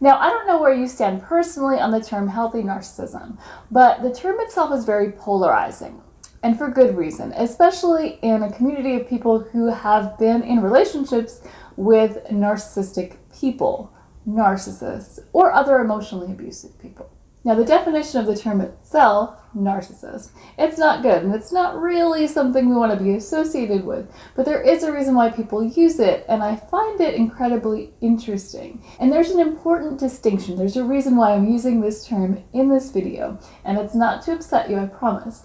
Now, I don't know where you stand personally on the term healthy narcissism, but the term itself is very polarizing, and for good reason, especially in a community of people who have been in relationships with narcissistic people, narcissists, or other emotionally abusive people. Now, the definition of the term itself, narcissist, it's not good, and it's not really something we want to be associated with, but there is a reason why people use it, and I find it incredibly interesting. And there's an important distinction. There's a reason why I'm using this term in this video, and it's not to upset you, I promise.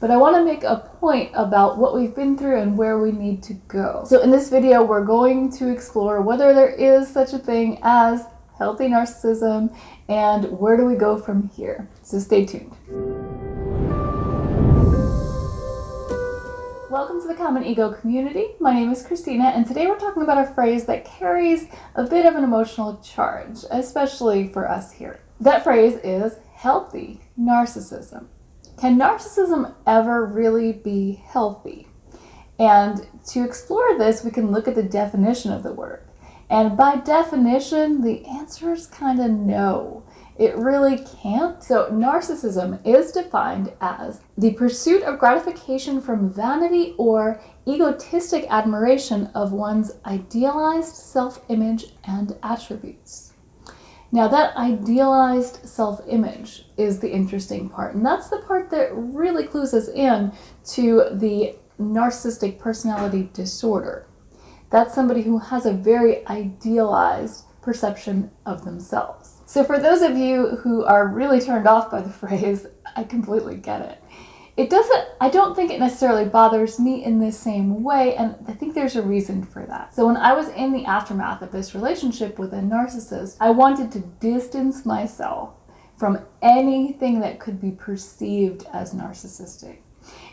But I want to make a point about what we've been through and where we need to go. So in this video, we're going to explore whether there is such a thing as healthy narcissism and where do we go from here. So stay tuned. Welcome to the Common Ego community. My name is Christina, and today we're talking about a phrase that carries a bit of an emotional charge, especially for us here. That phrase is healthy narcissism. Can narcissism ever really be healthy? And to explore this, we can look at the definition of the word. And by definition, the answer is kind of no. It really can't. So narcissism is defined as the pursuit of gratification from vanity or egotistic admiration of one's idealized self-image and attributes. Now that idealized self-image is the interesting part, and that's the part that really clues us in to the narcissistic personality disorder. That's somebody who has a very idealized perception of themselves. So for those of you who are really turned off by the phrase, I completely get it. I don't think it necessarily bothers me in the same way, and I think there's a reason for that. So when I was in the aftermath of this relationship with a narcissist, I wanted to distance myself from anything that could be perceived as narcissistic.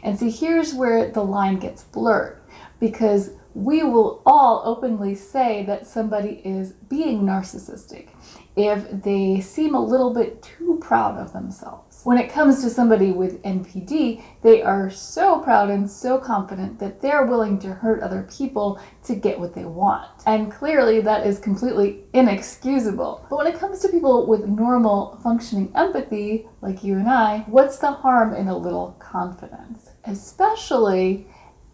And see, here's where the line gets blurred, because we will all openly say that somebody is being narcissistic if they seem a little bit too proud of themselves. When it comes to somebody with NPD, they are so proud and so confident that they're willing to hurt other people to get what they want. And clearly that is completely inexcusable. But when it comes to people with normal functioning empathy, like you and I, what's the harm in a little confidence? Especially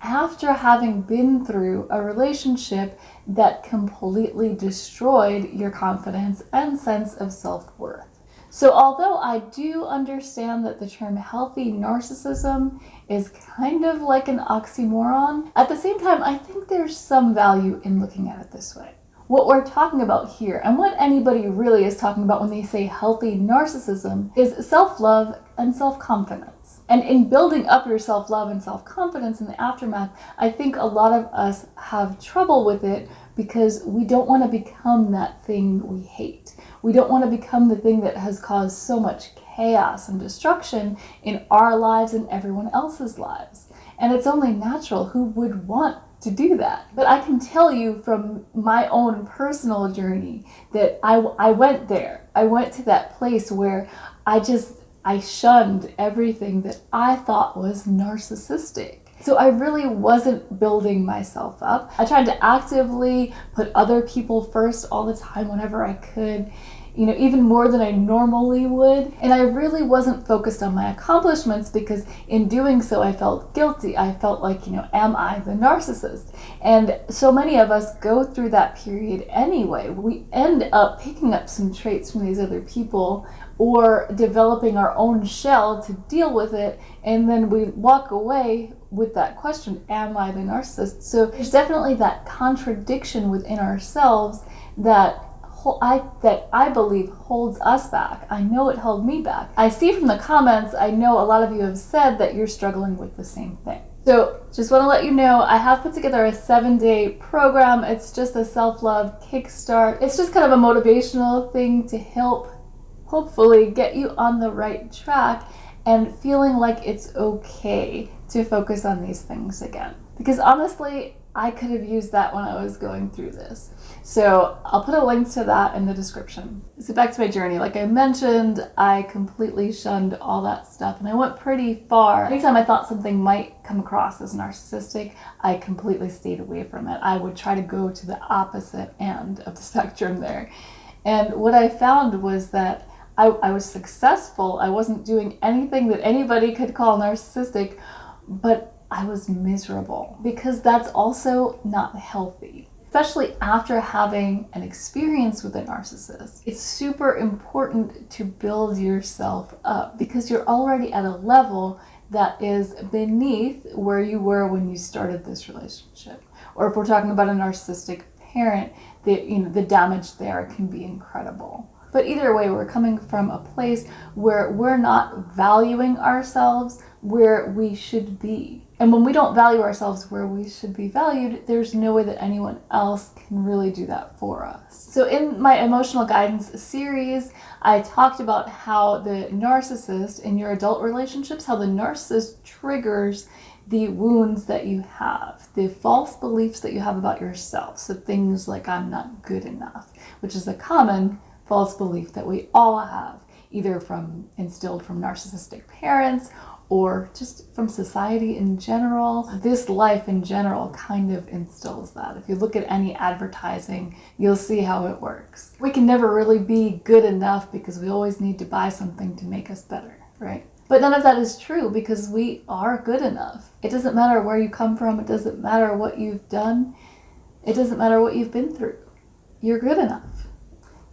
after having been through a relationship that completely destroyed your confidence and sense of self-worth. So although I do understand that the term healthy narcissism is kind of like an oxymoron, at the same time, I think there's some value in looking at it this way. What we're talking about here, and what anybody really is talking about when they say healthy narcissism, is self-love and self-confidence. And in building up your self-love and self-confidence in the aftermath, I think a lot of us have trouble with it because we don't want to become that thing we hate. We don't want to become the thing that has caused so much chaos and destruction in our lives and everyone else's lives. And it's only natural. Who would want to do that? But I can tell you from my own personal journey that I went there. I went to that place where I shunned everything that I thought was narcissistic. So I really wasn't building myself up. I tried to actively put other people first all the time whenever I could, even more than I normally would. And I really wasn't focused on my accomplishments because in doing so, I felt guilty. I felt like, am I the narcissist? And so many of us go through that period anyway. We end up picking up some traits from these other people or developing our own shell to deal with it. And then we walk away with that question, am I the narcissist? So there's definitely that contradiction within ourselves that I believe holds us back. I know it held me back. I see from the comments, I know a lot of you have said that you're struggling with the same thing. So just want to let you know, I have put together a 7-day program. It's just a self-love kickstart. It's just kind of a motivational thing to help hopefully get you on the right track and feeling like it's okay to focus on these things again. Because honestly, I could have used that when I was going through this. So I'll put a link to that in the description. So back to my journey. Like I mentioned, I completely shunned all that stuff and I went pretty far. Anytime I thought something might come across as narcissistic, I completely stayed away from it. I would try to go to the opposite end of the spectrum there. And what I found was that I was successful. I wasn't doing anything that anybody could call narcissistic, but I was miserable, because that's also not healthy. Especially after having an experience with a narcissist, it's super important to build yourself up, because you're already at a level that is beneath where you were when you started this relationship. Or if we're talking about a narcissistic parent, the damage there can be incredible. But either way, we're coming from a place where we're not valuing ourselves where we should be. And when we don't value ourselves where we should be valued, there's no way that anyone else can really do that for us. So in my emotional guidance series, I talked about how the narcissist in your adult relationships, how the narcissist triggers the wounds that you have, the false beliefs that you have about yourself. So things like I'm not good enough, which is a common false belief that we all have, either instilled from narcissistic parents or just from society in general. This life in general kind of instills that. If you look at any advertising, you'll see how it works. We can never really be good enough because we always need to buy something to make us better, right? But none of that is true, because we are good enough. It doesn't matter where you come from. It doesn't matter what you've done. It doesn't matter what you've been through. You're good enough.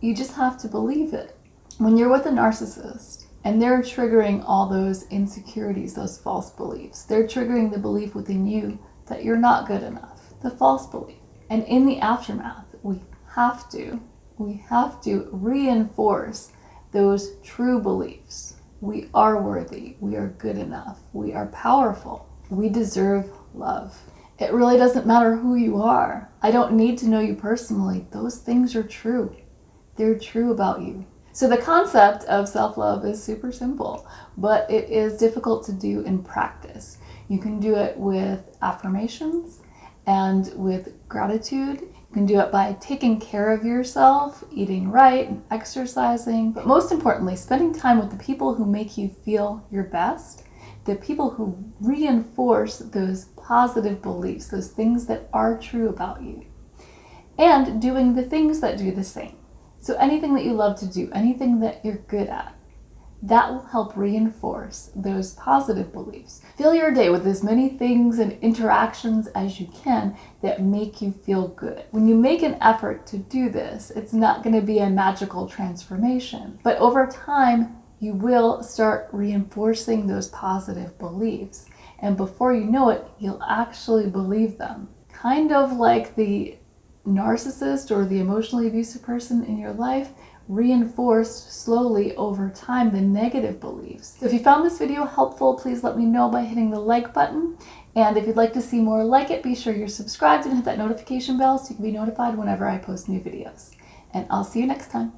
You just have to believe it. When you're with a narcissist and they're triggering all those insecurities, those false beliefs, they're triggering the belief within you that you're not good enough, the false belief. And in the aftermath, we have to reinforce those true beliefs. We are worthy. We are good enough. We are powerful. We deserve love. It really doesn't matter who you are. I don't need to know you personally. Those things are true. They're true about you. So the concept of self-love is super simple, but it is difficult to do in practice. You can do it with affirmations and with gratitude. You can do it by taking care of yourself, eating right, and exercising. But most importantly, spending time with the people who make you feel your best, the people who reinforce those positive beliefs, those things that are true about you, and doing the things that do the same. So anything that you love to do, anything that you're good at, that will help reinforce those positive beliefs. Fill your day with as many things and interactions as you can that make you feel good. When you make an effort to do this, it's not going to be a magical transformation, but over time, you will start reinforcing those positive beliefs. And before you know it, you'll actually believe them. Kind of like the narcissist or the emotionally abusive person in your life reinforced slowly over time the negative beliefs. So if you found this video helpful, please let me know by hitting the like button. And if you'd like to see more like it, be sure you're subscribed and hit that notification bell so you can be notified whenever I post new videos. And I'll see you next time.